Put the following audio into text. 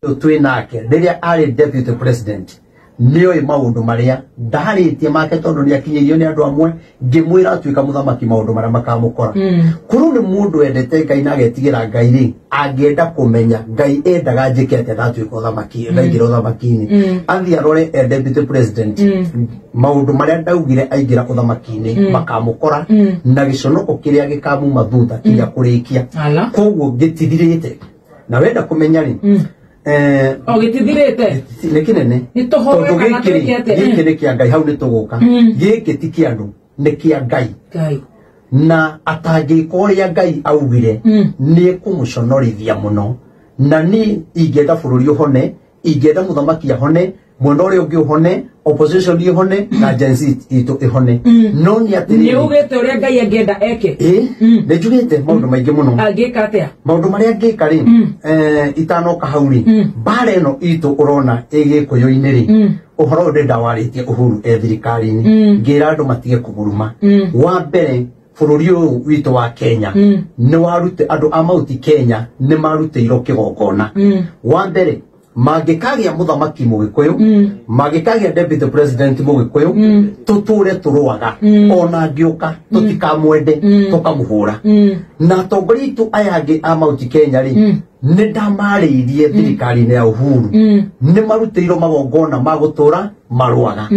twinake riria ari deputy president niyo maundu maria ndaharitie make tondu ni akinyirio ni andu amwe ngimwira atuika muthamaki maundu maria makamukora kuru ni mundu endete Ngai na agetigira Ngai ri angienda kumenya Ngai endaga njike ati atuika muthamaki ndaingira uthamakini athi arore deputy president maundu maria ndaugire aingira uthamakini makamukora na giconoko kiria gikamu mathutha kinya kurikia koguo ngitithirite na wenda kumenya ri gitithirite nekinene nitohowe kana twekete giki kia Ngai hau nituguka giki ti kia andu ni kia Ngai na atangikoria Ngai augire ni kumuconorithia muno na ni ingenda bururi uhone ingenda muthamaki ahone mwena uria ungi uhone opposition ihone na agency itu ihone no ni atiri ni ugete uria Ngai angenda eke ne jugite maundu maingi muno angika atia maundu maria angika ri itanoka hauri bare no itu urona igikuyu-ini ri uhoro ndenda waritie Uhuru thirikari-ini ngira andu matige kuguruma wa mbere bururi uyu witu wa Kenya ni warute andu a Mount Kenya ni marutiro kigongona wa mbere magikagia muthamaki mugikuyu magikagia deputy president mugikuyu tuture turuaga ona ngiuka tutikamwende tukamuhura na tongoritu ayangi a Mount Kenya ri ni ndamariirie thirikari-ini ya Uhuru ni marutiro magongona magutura maruaga